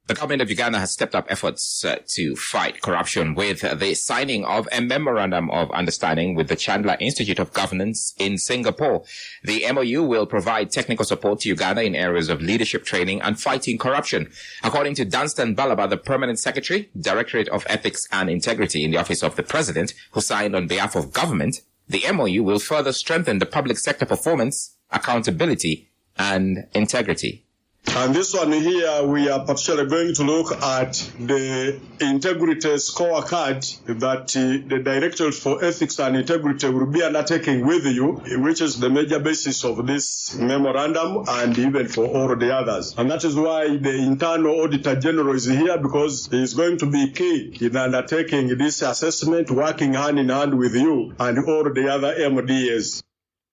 The government of Uganda has stepped up efforts to fight corruption with the signing of a memorandum of understanding with the Chandra Institute of Governance in Singapore. The MOU will provide technical support to Uganda in areas of leadership training and fighting corruption. According to Dunstan Balaba, the Permanent Secretary, Directorate of Ethics and Integrity in the Office of the President, who signed on behalf of government, the MOU will further strengthen the public sector performance, accountability, and integrity. And this one here, we are particularly going to look at the integrity scorecard that the Directorate for Ethics and Integrity will be undertaking with you, which is the major basis of this memorandum and even for all the others. And that is why the Internal Auditor General is here, because he is going to be key in undertaking this assessment, working hand in hand with you and all the other MDAs.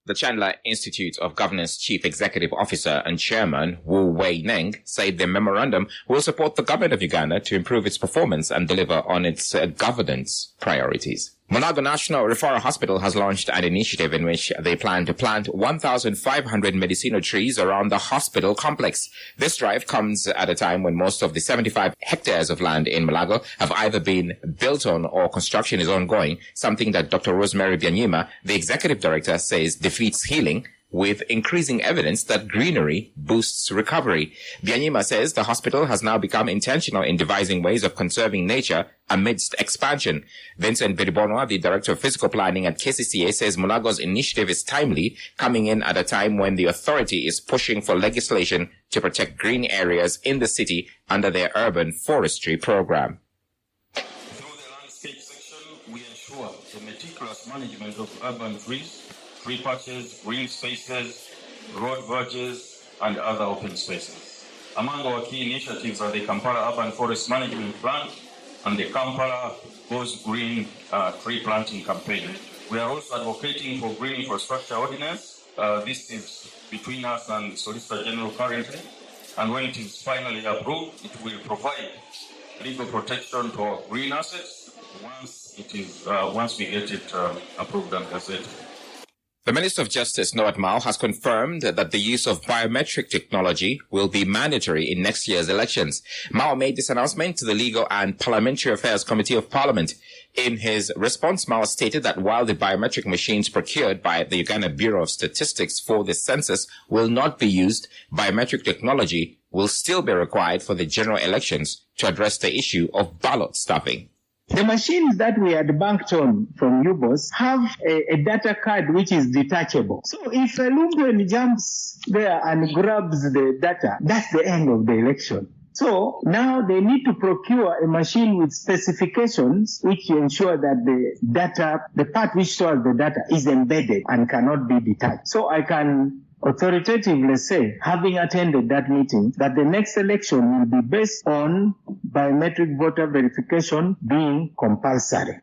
The Chandra Institute of Governance Chief Executive Officer and Chairman Wu Wei Neng said the memorandum will support the government of Uganda to improve its performance and deliver on its governance priorities. Mulago National Referral Hospital has launched an initiative in which they plan to plant 1,500 medicinal trees around the hospital complex. This drive comes at a time when most of the 75 hectares of land in Mulago have either been built on or construction is ongoing, something that Dr. Rosemary Byanyima, the executive director, says defeats healing, with increasing evidence that greenery boosts recovery. Byanyima says the hospital has now become intentional in devising ways of conserving nature amidst expansion. Vincent, the director of physical planning at KCCA, says Mulago's initiative is timely, coming in at a time when the authority is pushing for legislation to protect green areas in the city under their urban forestry program. Through the landscape section, we ensure the meticulous management of urban trees, tree patches, green spaces, road verges, and other open spaces. Among our key initiatives are the Kampala Urban Forest Management Plan and the Kampala Goes Green tree planting campaign. We are also advocating for Green Infrastructure Ordinance. This is between us and the Solicitor General currently, and when it is finally approved, it will provide legal protection to our green assets once we get it approved and gazetted. The Minister of Justice, Noah Mao, has confirmed that the use of biometric technology will be mandatory in next year's elections. Mao made this announcement to the Legal and Parliamentary Affairs Committee of Parliament. In his response, Mao stated that while the biometric machines procured by the Uganda Bureau of Statistics for the census will not be used, biometric technology will still be required for the general elections to address the issue of ballot stuffing. The machines that we had banked on from UBOS have a data card which is detachable. So if a Lumpen jumps there and grabs the data, that's the end of the election. So now they need to procure a machine with specifications which ensure that the data, the part which stores the data, is embedded and cannot be detached. So I can authoritatively say, having attended that meeting, that the next election will be based on biometric voter verification being compulsory.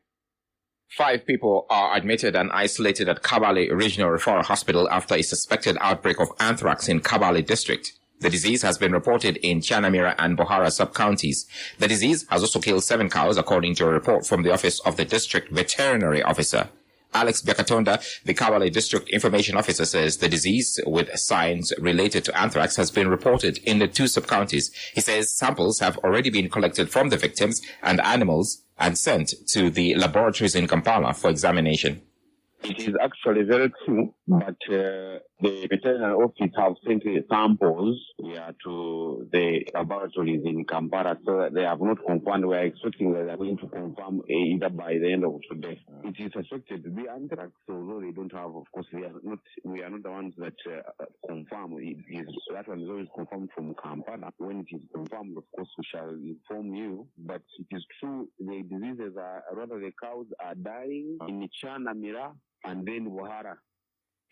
5 people are admitted and isolated at Kabale Regional Referral Hospital after a suspected outbreak of anthrax in Kabale district. The disease has been reported in Chanamira and Bohara sub-counties. The disease has also killed 7 cows, according to a report from the Office of the District Veterinary Officer. Alex Biakatonda, the Kabale District Information Officer, says the disease with signs related to anthrax has been reported in the 2 sub-counties. He says samples have already been collected from the victims and animals and sent to the laboratories in Kampala for examination. It is actually very true, but the veterinary office have sent samples to the laboratories in Kampala, so they have not confirmed. We are expecting that they are going to confirm either by the end of today. It is suspected to be anthrax, although they don't have, of course, we are not the ones that confirm. That one is always confirmed from Kampala. When it is confirmed, of course, we shall inform you. But it is true, the diseases the cows are dying in Chanamira and then Bohara.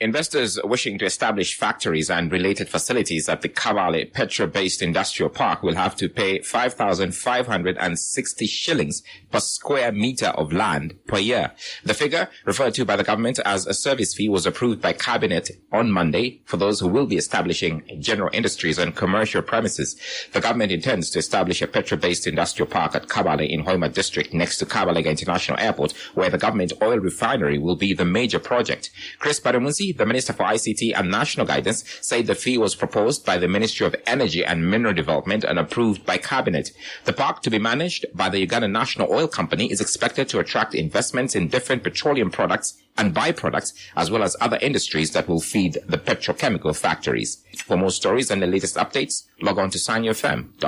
Investors wishing to establish factories and related facilities at the Kabale Petro-based industrial park will have to pay 5,560 shillings per square meter of land per year. The figure, referred to by the government as a service fee, was approved by Cabinet on Monday for those who will be establishing general industries and commercial premises. The government intends to establish a Petro-based industrial park at Kabale in Hoima district next to Kabalega International Airport, where the government oil refinery will be the major project. Chris Badamunsi Kasozi, the Minister for ICT and National Guidance, said the fee was proposed by the Ministry of Energy and Mineral Development and approved by Cabinet. The park, to be managed by the Uganda National Oil Company, is expected to attract investments in different petroleum products and byproducts, as well as other industries that will feed the petrochemical factories. For more stories and the latest updates, log on to SanyoFM.com.